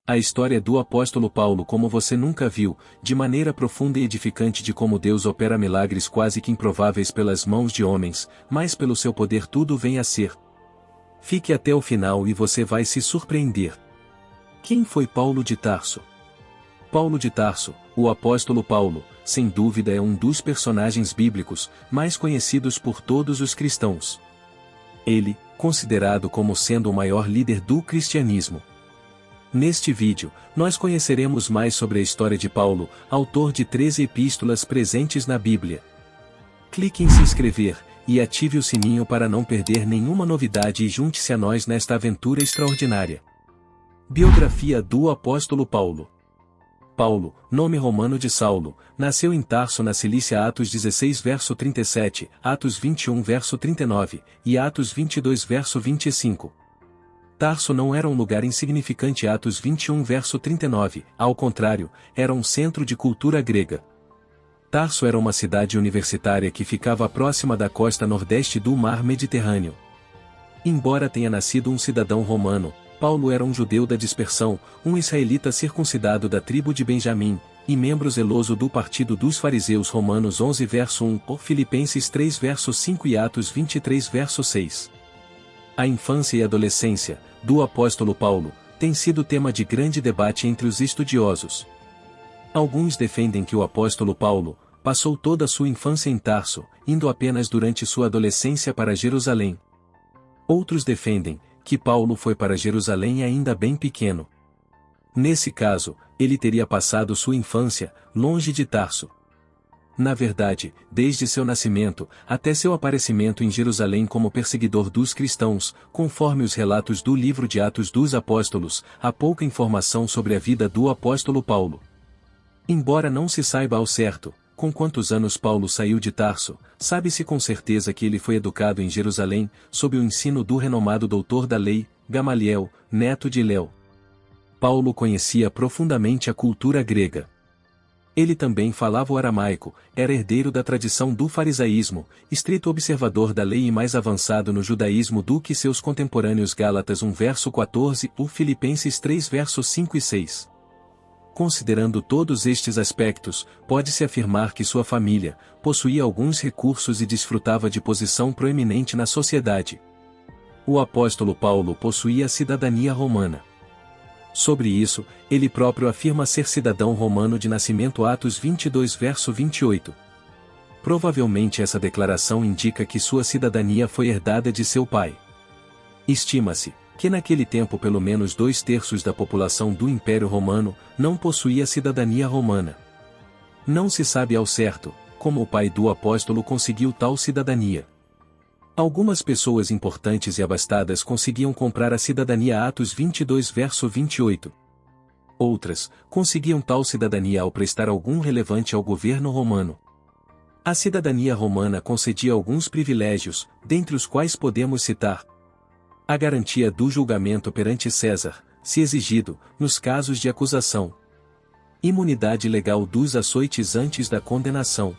A história do apóstolo Paulo como você nunca viu, de maneira profunda e edificante de como Deus opera milagres quase que improváveis pelas mãos de homens, mas pelo seu poder tudo vem a ser. Fique até o final e você vai se surpreender. Quem foi Paulo de Tarso? Paulo de Tarso, o apóstolo Paulo, sem dúvida é um dos personagens bíblicos mais conhecidos por todos os cristãos. Ele, considerado como sendo o maior líder do cristianismo. Neste vídeo, nós conheceremos mais sobre a história de Paulo, autor de 13 epístolas presentes na Bíblia. Clique em se inscrever, e ative o sininho para não perder nenhuma novidade e junte-se a nós nesta aventura extraordinária. Biografia do apóstolo Paulo. Paulo, nome romano de Saulo, nasceu em Tarso na Cilícia. Atos 16 verso 37, Atos 21 verso 39, e Atos 22 verso 25. Tarso não era um lugar insignificante. Atos 21 verso 39, ao contrário, era um centro de cultura grega. Tarso era uma cidade universitária que ficava próxima da costa nordeste do mar Mediterrâneo. Embora tenha nascido um cidadão romano, Paulo era um judeu da dispersão, um israelita circuncidado da tribo de Benjamim, e membro zeloso do partido dos fariseus. Romanos 11 verso 1, Filipenses 3 verso 5 e Atos 23 verso 6. A infância e adolescência do apóstolo Paulo tem sido tema de grande debate entre os estudiosos. Alguns defendem que o apóstolo Paulo passou toda a sua infância em Tarso, indo apenas durante sua adolescência para Jerusalém. Outros defendem que Paulo foi para Jerusalém ainda bem pequeno. Nesse caso, ele teria passado sua infância longe de Tarso. Na verdade, desde seu nascimento até seu aparecimento em Jerusalém como perseguidor dos cristãos, conforme os relatos do livro de Atos dos Apóstolos, há pouca informação sobre a vida do apóstolo Paulo. Embora não se saiba ao certo com quantos anos Paulo saiu de Tarso, sabe-se com certeza que ele foi educado em Jerusalém, sob o ensino do renomado doutor da lei, Gamaliel, neto de Léo. Paulo conhecia profundamente a cultura grega. Ele também falava o aramaico, era herdeiro da tradição do farisaísmo, estrito observador da lei e mais avançado no judaísmo do que seus contemporâneos. Gálatas 1 verso 14, ou Filipenses 3 versos 5 e 6. Considerando todos estes aspectos, pode-se afirmar que sua família possuía alguns recursos e desfrutava de posição proeminente na sociedade. O apóstolo Paulo possuía a cidadania romana. Sobre isso, ele próprio afirma ser cidadão romano de nascimento. Atos 22 verso 28. Provavelmente essa declaração indica que sua cidadania foi herdada de seu pai. Estima-se que naquele tempo pelo menos 2/3 da população do Império Romano não possuía cidadania romana. Não se sabe ao certo como o pai do apóstolo conseguiu tal cidadania. Algumas pessoas importantes e abastadas conseguiam comprar a cidadania. Atos 22 verso 28. Outras conseguiam tal cidadania ao prestar algum relevante ao governo romano. A cidadania romana concedia alguns privilégios, dentre os quais podemos citar a garantia do julgamento perante César, se exigido, nos casos de acusação. Imunidade legal dos açoites antes da condenação.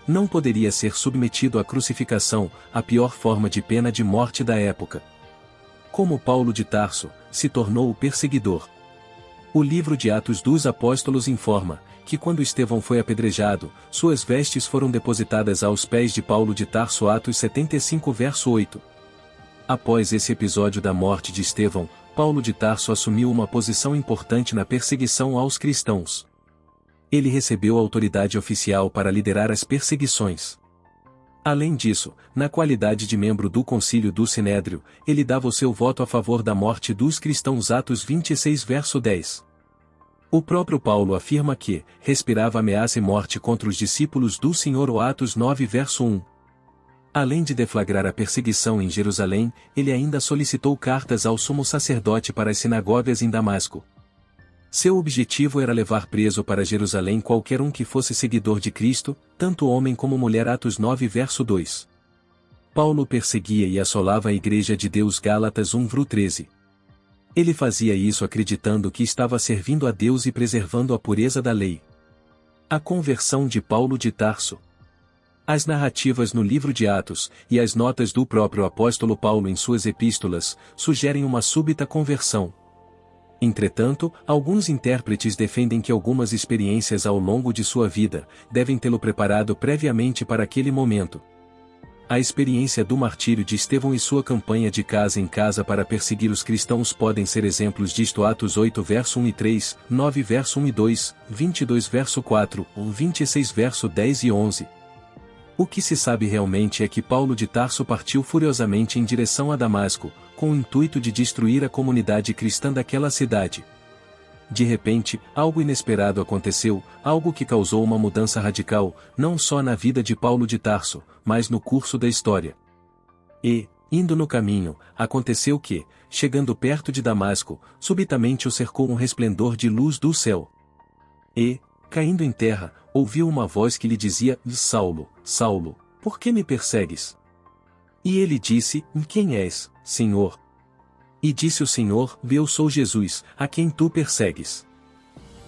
Não poderia ser submetido à crucificação, a pior forma de pena de morte da época. Como Paulo de Tarso se tornou o perseguidor. O livro de Atos dos Apóstolos informa que quando Estevão foi apedrejado, suas vestes foram depositadas aos pés de Paulo de Tarso. Atos 75 verso 8. Após esse episódio da morte de Estevão, Paulo de Tarso assumiu uma posição importante na perseguição aos cristãos. Ele recebeu autoridade oficial para liderar as perseguições. Além disso, na qualidade de membro do Concílio do Sinédrio, ele dava o seu voto a favor da morte dos cristãos. Atos 26 verso 10. O próprio Paulo afirma que respirava ameaça e morte contra os discípulos do Senhor. Atos 9 verso 1. Além de deflagrar a perseguição em Jerusalém, ele ainda solicitou cartas ao sumo sacerdote para as sinagogas em Damasco. Seu objetivo era levar preso para Jerusalém qualquer um que fosse seguidor de Cristo, tanto homem como mulher. Atos 9 verso 2. Paulo perseguia e assolava a Igreja de Deus. Gálatas 1 verso 13. Ele fazia isso acreditando que estava servindo a Deus e preservando a pureza da lei. A conversão de Paulo de Tarso. As narrativas no livro de Atos, e as notas do próprio apóstolo Paulo em suas epístolas, sugerem uma súbita conversão. Entretanto, alguns intérpretes defendem que algumas experiências ao longo de sua vida devem tê-lo preparado previamente para aquele momento. A experiência do martírio de Estevão e sua campanha de casa em casa para perseguir os cristãos podem ser exemplos disto. Atos 8 verso 1 e 3, 9 verso 1 e 2, 22 verso 4, 26 verso 10 e 11. O que se sabe realmente é que Paulo de Tarso partiu furiosamente em direção a Damasco, com o intuito de destruir a comunidade cristã daquela cidade. De repente, algo inesperado aconteceu, algo que causou uma mudança radical, não só na vida de Paulo de Tarso, mas no curso da história. E, indo no caminho, aconteceu que, chegando perto de Damasco, subitamente o cercou um resplendor de luz do céu. E, caindo em terra, ouviu uma voz que lhe dizia: Saulo, Saulo, por que me persegues? E ele disse: Quem és, Senhor? E disse o Senhor: Eu sou Jesus, a quem tu persegues.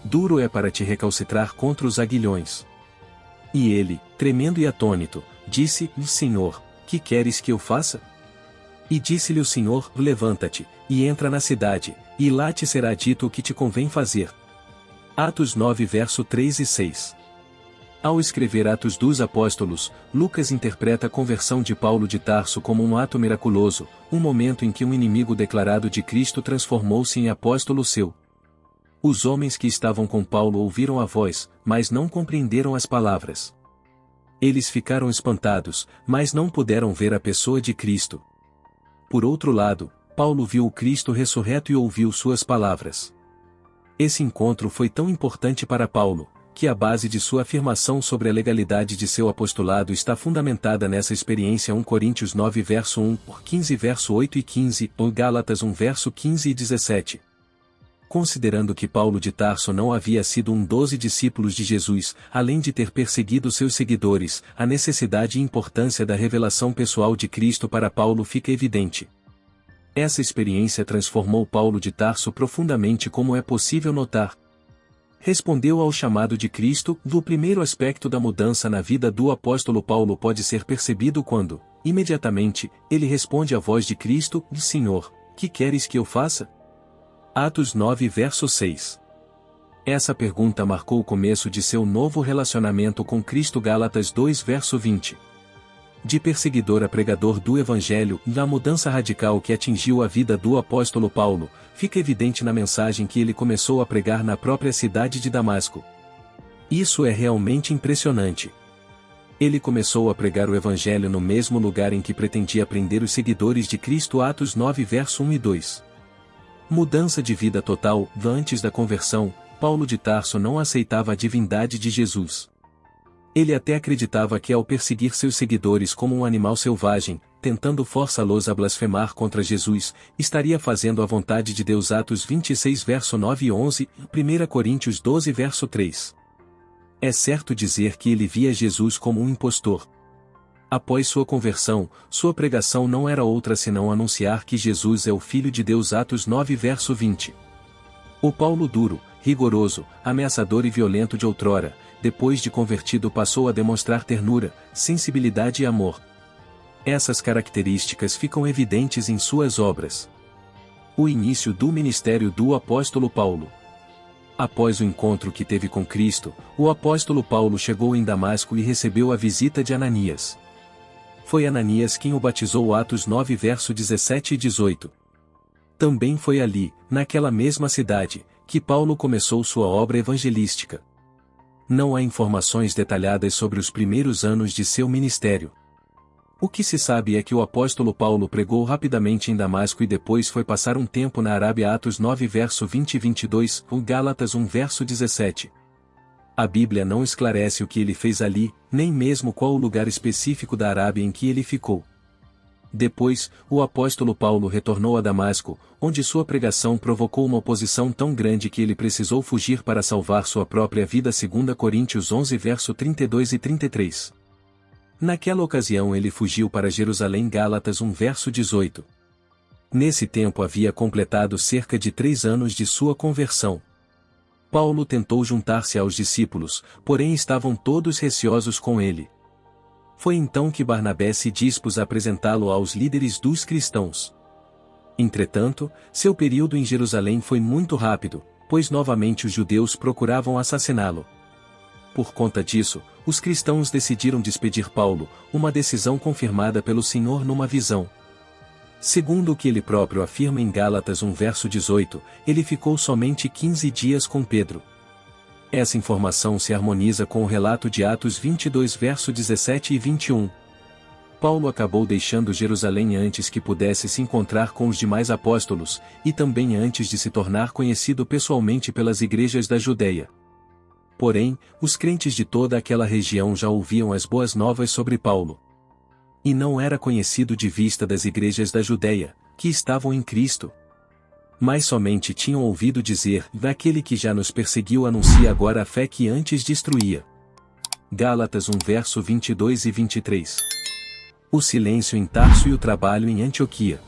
Duro é para te recalcitrar contra os aguilhões. E ele, tremendo e atônito, disse: Senhor, que queres que eu faça? E disse-lhe o Senhor: Levanta-te, e entra na cidade, e lá te será dito o que te convém fazer. Atos 9 verso 3 e 6. Ao escrever Atos dos Apóstolos, Lucas interpreta a conversão de Paulo de Tarso como um ato miraculoso, um momento em que um inimigo declarado de Cristo transformou-se em apóstolo seu. Os homens que estavam com Paulo ouviram a voz, mas não compreenderam as palavras. Eles ficaram espantados, mas não puderam ver a pessoa de Cristo. Por outro lado, Paulo viu o Cristo ressurreto e ouviu suas palavras. Esse encontro foi tão importante para Paulo, que a base de sua afirmação sobre a legalidade de seu apostolado está fundamentada nessa experiência. 1 Coríntios 9 verso 1, 15 verso 8 e 15, ou Gálatas 1 verso 15 e 17. Considerando que Paulo de Tarso não havia sido um 12 discípulos de Jesus, além de ter perseguido seus seguidores, a necessidade e importância da revelação pessoal de Cristo para Paulo fica evidente. Essa experiência transformou Paulo de Tarso profundamente, como é possível notar. Respondeu ao chamado de Cristo. Do primeiro aspecto da mudança na vida do apóstolo Paulo pode ser percebido quando, imediatamente, ele responde à voz de Cristo: Senhor, que queres que eu faça? Atos 9 verso 6. Essa pergunta marcou o começo de seu novo relacionamento com Cristo. Gálatas 2 verso 20. De perseguidor a pregador do Evangelho, da mudança radical que atingiu a vida do apóstolo Paulo, fica evidente na mensagem que ele começou a pregar na própria cidade de Damasco. Isso é realmente impressionante. Ele começou a pregar o Evangelho no mesmo lugar em que pretendia prender os seguidores de Cristo. Atos 9 verso 1 e 2. Mudança de vida total. Antes da conversão, Paulo de Tarso não aceitava a divindade de Jesus. Ele até acreditava que ao perseguir seus seguidores como um animal selvagem, tentando forçá-los a blasfemar contra Jesus, estaria fazendo a vontade de Deus. Atos 26 verso 9 e 11, 1 Coríntios 12 verso 3. É certo dizer que ele via Jesus como um impostor. Após sua conversão, sua pregação não era outra senão anunciar que Jesus é o Filho de Deus. Atos 9 verso 20. O Paulo duro, rigoroso, ameaçador e violento de outrora, depois de convertido passou a demonstrar ternura, sensibilidade e amor. Essas características ficam evidentes em suas obras. O início do ministério do apóstolo Paulo. Após o encontro que teve com Cristo, o apóstolo Paulo chegou em Damasco e recebeu a visita de Ananias. Foi Ananias quem o batizou. Atos 9 verso 17 e 18. Também foi ali, naquela mesma cidade, que Paulo começou sua obra evangelística. Não há informações detalhadas sobre os primeiros anos de seu ministério. O que se sabe é que o apóstolo Paulo pregou rapidamente em Damasco e depois foi passar um tempo na Arábia. Atos 9 verso 20 e 22, ou Gálatas 1 verso 17. A Bíblia não esclarece o que ele fez ali, nem mesmo qual o lugar específico da Arábia em que ele ficou. Depois, o apóstolo Paulo retornou a Damasco, onde sua pregação provocou uma oposição tão grande que ele precisou fugir para salvar sua própria vida. 2 Coríntios 11 verso 32 e 33. Naquela ocasião ele fugiu para Jerusalém. Gálatas 1 verso 18. Nesse tempo havia completado cerca de 3 anos de sua conversão. Paulo tentou juntar-se aos discípulos, porém estavam todos receosos com ele. Foi então que Barnabé se dispôs a apresentá-lo aos líderes dos cristãos. Entretanto, seu período em Jerusalém foi muito rápido, pois novamente os judeus procuravam assassiná-lo. Por conta disso, os cristãos decidiram despedir Paulo, uma decisão confirmada pelo Senhor numa visão. Segundo o que ele próprio afirma em Gálatas 1 verso 18, ele ficou somente 15 dias com Pedro. Essa informação se harmoniza com o relato de Atos 22 verso 17 e 21. Paulo acabou deixando Jerusalém antes que pudesse se encontrar com os demais apóstolos, e também antes de se tornar conhecido pessoalmente pelas igrejas da Judeia. Porém, os crentes de toda aquela região já ouviam as boas novas sobre Paulo. E não era conhecido de vista das igrejas da Judeia, que estavam em Cristo. Mas somente tinham ouvido dizer: daquele que já nos perseguiu anuncia agora a fé que antes destruía. Gálatas 1 verso 22 e 23. O silêncio em Tarso e o trabalho em Antioquia.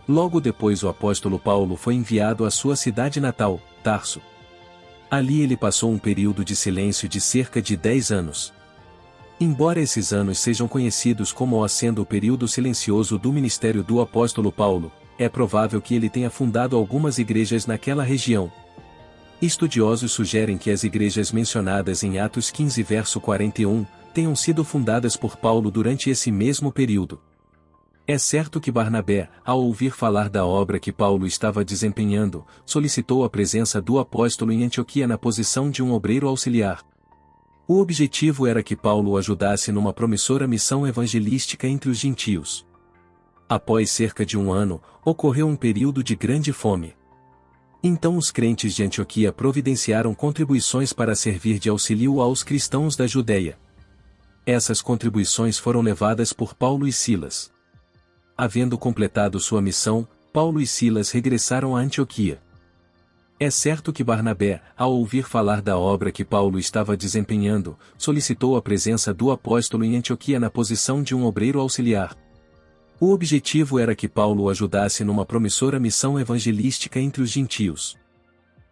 Logo depois o apóstolo Paulo foi enviado à sua cidade natal, Tarso. Ali ele passou um período de silêncio de cerca de 10 anos. Embora esses anos sejam conhecidos como sendo o período silencioso do ministério do apóstolo Paulo, é provável que ele tenha fundado algumas igrejas naquela região. Estudiosos sugerem que as igrejas mencionadas em Atos 15 verso 41, tenham sido fundadas por Paulo durante esse mesmo período. É certo que Barnabé, ao ouvir falar da obra que Paulo estava desempenhando, solicitou a presença do apóstolo em Antioquia na posição de um obreiro auxiliar. O objetivo era que Paulo o ajudasse numa promissora missão evangelística entre os gentios. Após cerca de um ano, ocorreu um período de grande fome. Então os crentes de Antioquia providenciaram contribuições para servir de auxílio aos cristãos da Judeia. Essas contribuições foram levadas por Paulo e Silas. Havendo completado sua missão, Paulo e Silas regressaram a Antioquia. É certo que Barnabé, ao ouvir falar da obra que Paulo estava desempenhando, solicitou a presença do apóstolo em Antioquia na posição de um obreiro auxiliar. O objetivo era que Paulo o ajudasse numa promissora missão evangelística entre os gentios.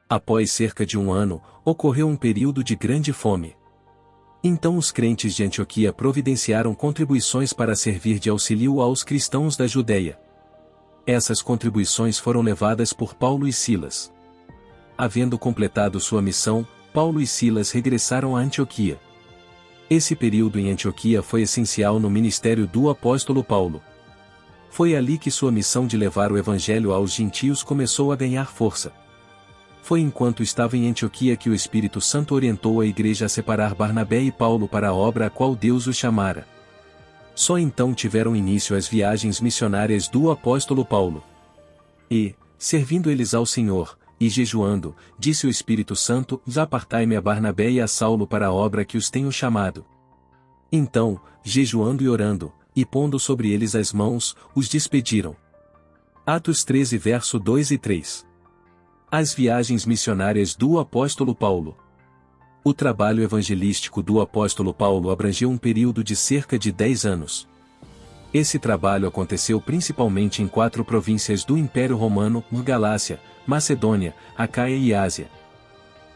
Após cerca de um ano, ocorreu um período de grande fome. Então os crentes de Antioquia providenciaram contribuições para servir de auxílio aos cristãos da Judeia. Essas contribuições foram levadas por Paulo e Silas. Havendo completado sua missão, Paulo e Silas regressaram a Antioquia. Esse período em Antioquia foi essencial no ministério do apóstolo Paulo. Foi ali que sua missão de levar o evangelho aos gentios começou a ganhar força. Foi enquanto estava em Antioquia que o Espírito Santo orientou a igreja a separar Barnabé e Paulo para a obra a qual Deus os chamara. Só então tiveram início as viagens missionárias do apóstolo Paulo. E, servindo eles ao Senhor, e jejuando, disse o Espírito Santo: apartai-me a Barnabé e a Saulo para a obra que os tenho chamado. Então, jejuando e orando, e pondo sobre eles as mãos, os despediram. Atos 13 verso 2 e 3. As viagens missionárias do apóstolo Paulo. O trabalho evangelístico do apóstolo Paulo abrangeu um período de cerca de 10 anos. Esse trabalho aconteceu principalmente em 4 províncias do Império Romano: Galácia, Macedônia, Acaia e Ásia.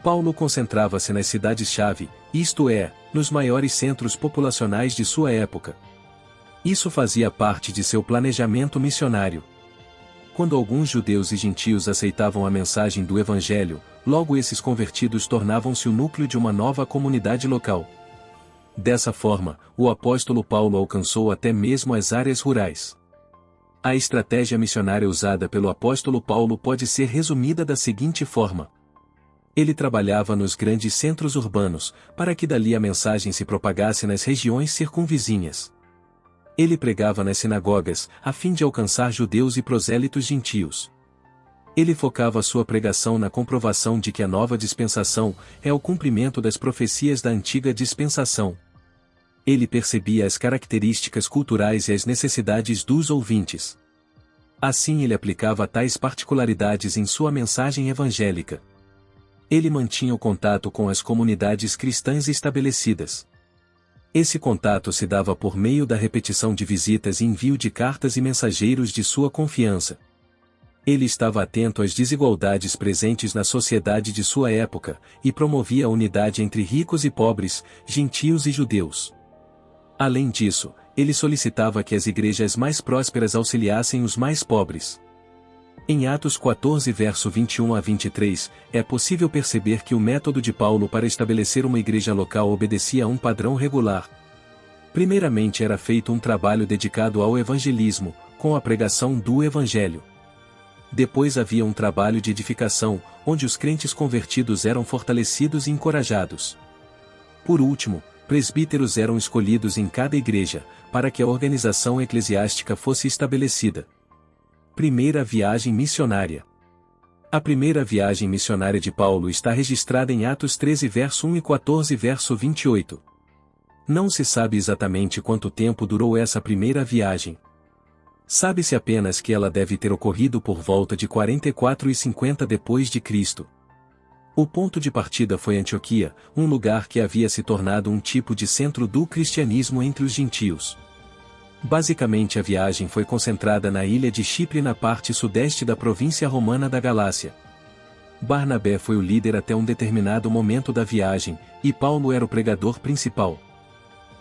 Paulo concentrava-se nas cidades-chave, isto é, nos maiores centros populacionais de sua época. Isso fazia parte de seu planejamento missionário. Quando alguns judeus e gentios aceitavam a mensagem do Evangelho, logo esses convertidos tornavam-se o núcleo de uma nova comunidade local. Dessa forma, o apóstolo Paulo alcançou até mesmo as áreas rurais. A estratégia missionária usada pelo apóstolo Paulo pode ser resumida da seguinte forma: ele trabalhava nos grandes centros urbanos, para que dali a mensagem se propagasse nas regiões circunvizinhas. Ele pregava nas sinagogas, a fim de alcançar judeus e prosélitos gentios. Ele focava sua pregação na comprovação de que a nova dispensação é o cumprimento das profecias da antiga dispensação. Ele percebia as características culturais e as necessidades dos ouvintes. Assim ele aplicava tais particularidades em sua mensagem evangélica. Ele mantinha o contato com as comunidades cristãs estabelecidas. Esse contato se dava por meio da repetição de visitas e envio de cartas e mensageiros de sua confiança. Ele estava atento às desigualdades presentes na sociedade de sua época, e promovia a unidade entre ricos e pobres, gentios e judeus. Além disso, ele solicitava que as igrejas mais prósperas auxiliassem os mais pobres. Em Atos 14 verso 21 a 23, é possível perceber que o método de Paulo para estabelecer uma igreja local obedecia a um padrão regular. Primeiramente era feito um trabalho dedicado ao evangelismo, com a pregação do Evangelho. Depois havia um trabalho de edificação, onde os crentes convertidos eram fortalecidos e encorajados. Por último, presbíteros eram escolhidos em cada igreja, para que a organização eclesiástica fosse estabelecida. Primeira viagem missionária. A primeira viagem missionária de Paulo está registrada em Atos 13 verso 1 e 14 verso 28. Não se sabe exatamente quanto tempo durou essa primeira viagem. Sabe-se apenas que ela deve ter ocorrido por volta de 44 e 50 depois de Cristo. O ponto de partida foi Antioquia, um lugar que havia se tornado um tipo de centro do cristianismo entre os gentios. Basicamente a viagem foi concentrada na ilha de Chipre na parte sudeste da província romana da Galácia. Barnabé foi o líder até um determinado momento da viagem, e Paulo era o pregador principal.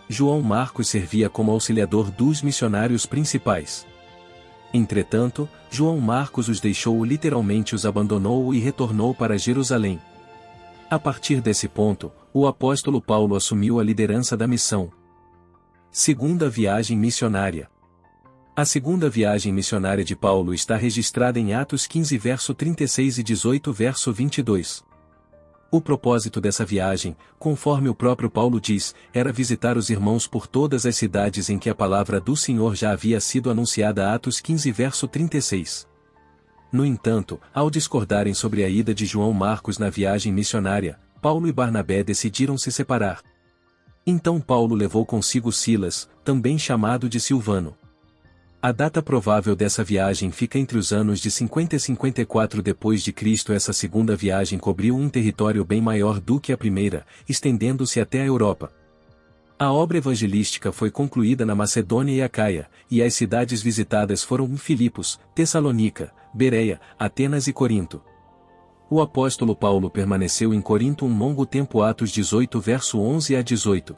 João Marcos servia como auxiliador dos missionários principais. Entretanto, João Marcos os deixou literalmente os abandonou e retornou para Jerusalém. A partir desse ponto, o apóstolo Paulo assumiu a liderança da missão. Segunda viagem missionária. A segunda viagem missionária de Paulo está registrada em Atos 15 verso 36 e 18 verso 22. O propósito dessa viagem, conforme o próprio Paulo diz, era visitar os irmãos por todas as cidades em que a palavra do Senhor já havia sido anunciada. Atos 15 verso 36. No entanto, ao discordarem sobre a ida de João Marcos na viagem missionária, Paulo e Barnabé decidiram se separar. Então Paulo levou consigo Silas, também chamado de Silvano. A data provável dessa viagem fica entre os anos de 50 e 54 depois de Cristo. Essa segunda viagem cobriu um território bem maior do que a primeira, estendendo-se até a Europa. A obra evangelística foi concluída na Macedônia e Acaia, e as cidades visitadas foram Filipos, Tessalônica, Bereia, Atenas e Corinto. O apóstolo Paulo permaneceu em Corinto um longo tempo. Atos 18 verso 11 a 18.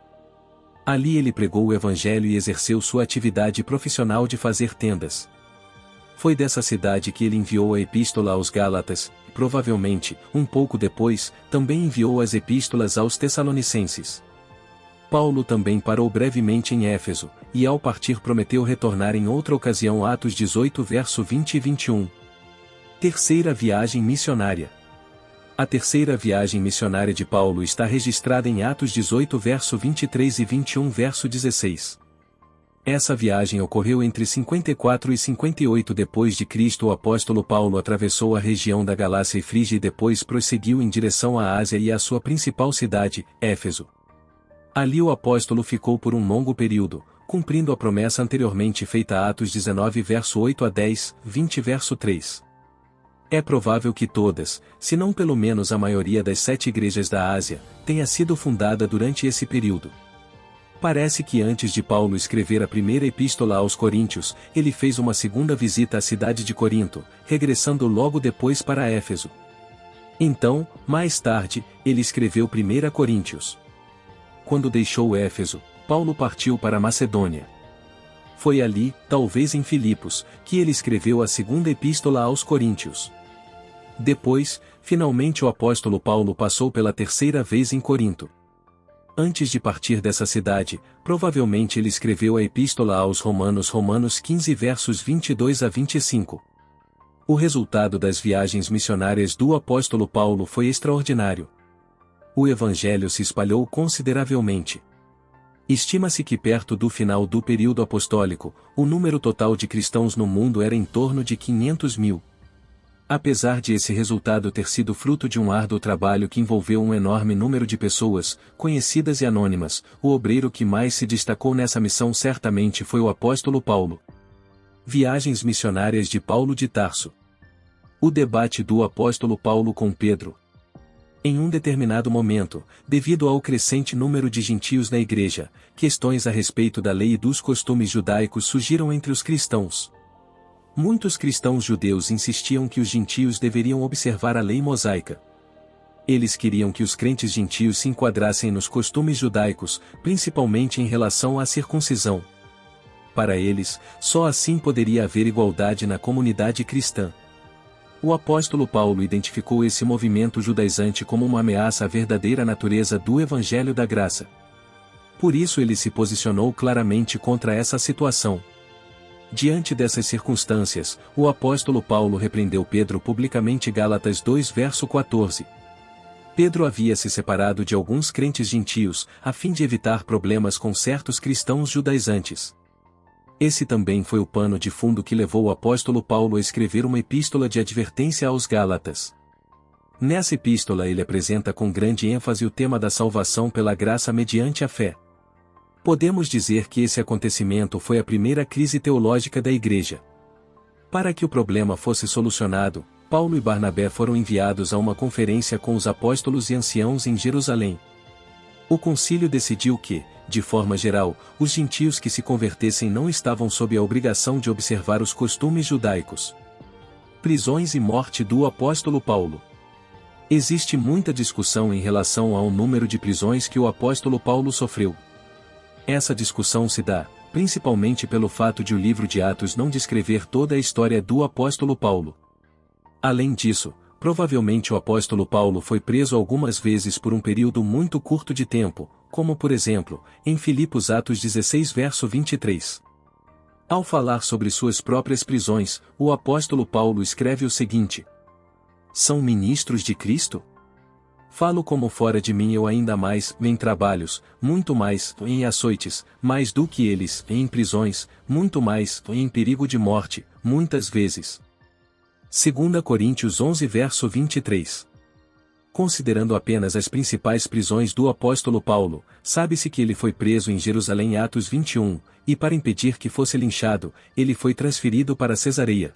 Ali ele pregou o evangelho e exerceu sua atividade profissional de fazer tendas. Foi dessa cidade que ele enviou a epístola aos Gálatas, e provavelmente, um pouco depois, também enviou as epístolas aos Tessalonicenses. Paulo também parou brevemente em Éfeso, e ao partir prometeu retornar em outra ocasião. Atos 18 verso 20 e 21. Terceira viagem missionária. A terceira viagem missionária de Paulo está registrada em Atos 18 verso 23 e 21 verso 16. Essa viagem ocorreu entre 54 e 58 depois de Cristo. O apóstolo Paulo atravessou a região da Galácia e Frígia e depois prosseguiu em direção à Ásia e à sua principal cidade, Éfeso. Ali o apóstolo ficou por um longo período, cumprindo a promessa anteriormente feita. Atos 19 verso 8 a 10, 20 verso 3. É provável que todas, se não pelo menos a maioria das 7 igrejas da Ásia, tenha sido fundada durante esse período. Parece que antes de Paulo escrever a primeira epístola aos Coríntios, ele fez uma segunda visita à cidade de Corinto, regressando logo depois para Éfeso. Então, mais tarde, ele escreveu 1 Coríntios. Quando deixou Éfeso, Paulo partiu para Macedônia. Foi ali, talvez em Filipos, que ele escreveu a segunda epístola aos Coríntios. Depois, finalmente o apóstolo Paulo passou pela terceira vez em Corinto. Antes de partir dessa cidade, provavelmente ele escreveu a epístola aos Romanos. Romanos 15 versos 22 a 25. O resultado das viagens missionárias do apóstolo Paulo foi extraordinário. O evangelho se espalhou consideravelmente. Estima-se que perto do final do período apostólico, o número total de cristãos no mundo era em torno de 500 mil. Apesar de esse resultado ter sido fruto de um árduo trabalho que envolveu um enorme número de pessoas, conhecidas e anônimas, o obreiro que mais se destacou nessa missão certamente foi o apóstolo Paulo. Viagens missionárias de Paulo de Tarso. O debate do apóstolo Paulo com Pedro. Em um determinado momento, devido ao crescente número de gentios na igreja, questões a respeito da lei e dos costumes judaicos surgiram entre os cristãos. Muitos cristãos judeus insistiam que os gentios deveriam observar a lei mosaica. Eles queriam que os crentes gentios se enquadrassem nos costumes judaicos, principalmente em relação à circuncisão. Para eles, só assim poderia haver igualdade na comunidade cristã. O apóstolo Paulo identificou esse movimento judaizante como uma ameaça à verdadeira natureza do Evangelho da Graça. Por isso ele se posicionou claramente contra essa situação. Diante dessas circunstâncias, o apóstolo Paulo repreendeu Pedro publicamente. Gálatas 2 verso 14. Pedro havia se separado de alguns crentes gentios, a fim de evitar problemas com certos cristãos judaizantes. Esse também foi o pano de fundo que levou o apóstolo Paulo a escrever uma epístola de advertência aos Gálatas. Nessa epístola ele apresenta com grande ênfase o tema da salvação pela graça mediante a fé. Podemos dizer que esse acontecimento foi a primeira crise teológica da igreja. Para que o problema fosse solucionado, Paulo e Barnabé foram enviados a uma conferência com os apóstolos e anciãos em Jerusalém. O concílio decidiu que, de forma geral, os gentios que se convertessem não estavam sob a obrigação de observar os costumes judaicos. Prisões e morte do apóstolo Paulo. Existe muita discussão em relação ao número de prisões que o apóstolo Paulo sofreu. Essa discussão se dá, principalmente pelo fato de o livro de Atos não descrever toda a história do apóstolo Paulo. Além disso, provavelmente o apóstolo Paulo foi preso algumas vezes por um período muito curto de tempo, como por exemplo, em Filipos Atos 16 verso 23. Ao falar sobre suas próprias prisões, o apóstolo Paulo escreve o seguinte: são ministros de Cristo? Falo como fora de mim eu ainda mais, em trabalhos, muito mais, em açoites, mais do que eles, em prisões, muito mais, em perigo de morte, muitas vezes. 2 Coríntios 11 verso 23. Considerando apenas as principais prisões do apóstolo Paulo, sabe-se que ele foi preso em Jerusalém Atos 21, e para impedir que fosse linchado, ele foi transferido para Cesareia.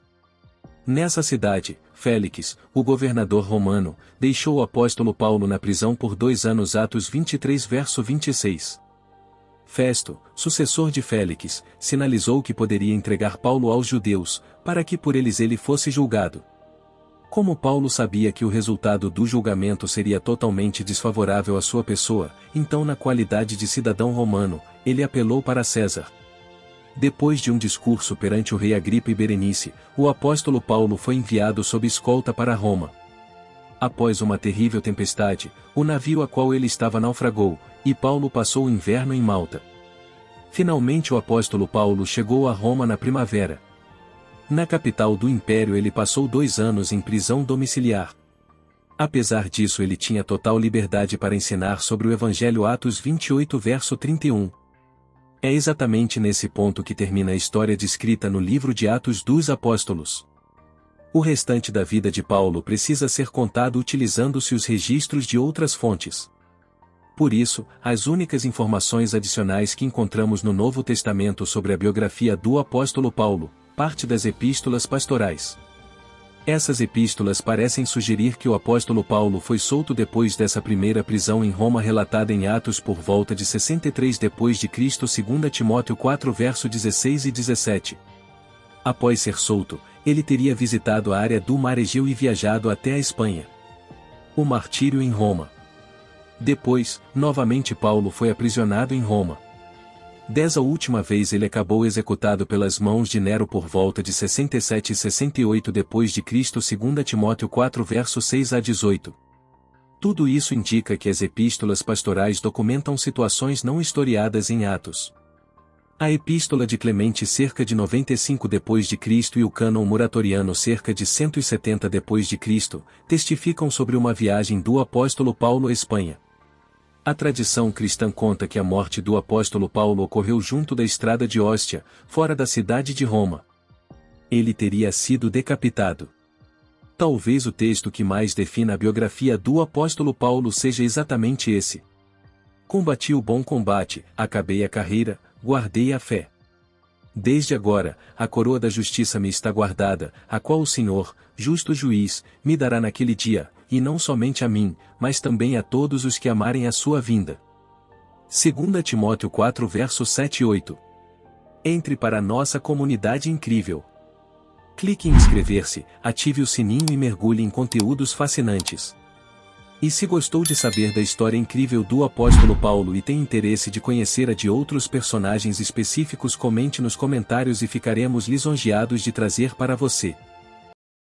Nessa cidade, Félix, o governador romano, deixou o apóstolo Paulo na prisão por 2 anos. Atos 23 verso 26. Festo, sucessor de Félix, sinalizou que poderia entregar Paulo aos judeus, para que por eles ele fosse julgado. Como Paulo sabia que o resultado do julgamento seria totalmente desfavorável à sua pessoa, então na qualidade de cidadão romano, ele apelou para César. Depois de um discurso perante o rei Agripa e Berenice, o apóstolo Paulo foi enviado sob escolta para Roma. Após uma terrível tempestade, o navio a qual ele estava naufragou, e Paulo passou o inverno em Malta. Finalmente o apóstolo Paulo chegou a Roma na primavera. Na capital do império ele passou 2 anos em prisão domiciliar. Apesar disso ele tinha total liberdade para ensinar sobre o Evangelho. Atos 28 verso 31. É exatamente nesse ponto que termina a história descrita no livro de Atos dos Apóstolos. O restante da vida de Paulo precisa ser contado utilizando-se os registros de outras fontes. Por isso, as únicas informações adicionais que encontramos no Novo Testamento sobre a biografia do apóstolo Paulo, parte das epístolas pastorais. Essas epístolas parecem sugerir que o apóstolo Paulo foi solto depois dessa primeira prisão em Roma relatada em Atos por volta de 63 d.C. 2 Timóteo 4 verso 16 e 17. Após ser solto, ele teria visitado a área do Mar Egeu e viajado até a Espanha. O martírio em Roma. Depois, novamente Paulo foi aprisionado em Roma. Dessa última vez ele acabou executado pelas mãos de Nero por volta de 67 e 68 d.C. 2 Timóteo 4 verso 6 a 18. Tudo isso indica que as epístolas pastorais documentam situações não historiadas em Atos. A epístola de Clemente cerca de 95 d.C. e o cânon muratoriano cerca de 170 d.C. testificam sobre uma viagem do apóstolo Paulo à Espanha. A tradição cristã conta que a morte do apóstolo Paulo ocorreu junto da estrada de Óstia, fora da cidade de Roma. Ele teria sido decapitado. Talvez o texto que mais defina a biografia do apóstolo Paulo seja exatamente esse. Combati o bom combate, acabei a carreira, guardei a fé. Desde agora, a coroa da justiça me está guardada, a qual o Senhor, justo juiz, me dará naquele dia, e não somente a mim, mas também a todos os que amarem a sua vinda. 2 Timóteo 4 verso 7 e 8. Entre para a nossa comunidade incrível. Clique em inscrever-se, ative o sininho e mergulhe em conteúdos fascinantes. E se gostou de saber da história incrível do apóstolo Paulo e tem interesse de conhecer a de outros personagens específicos, comente nos comentários e ficaremos lisonjeados de trazer para você.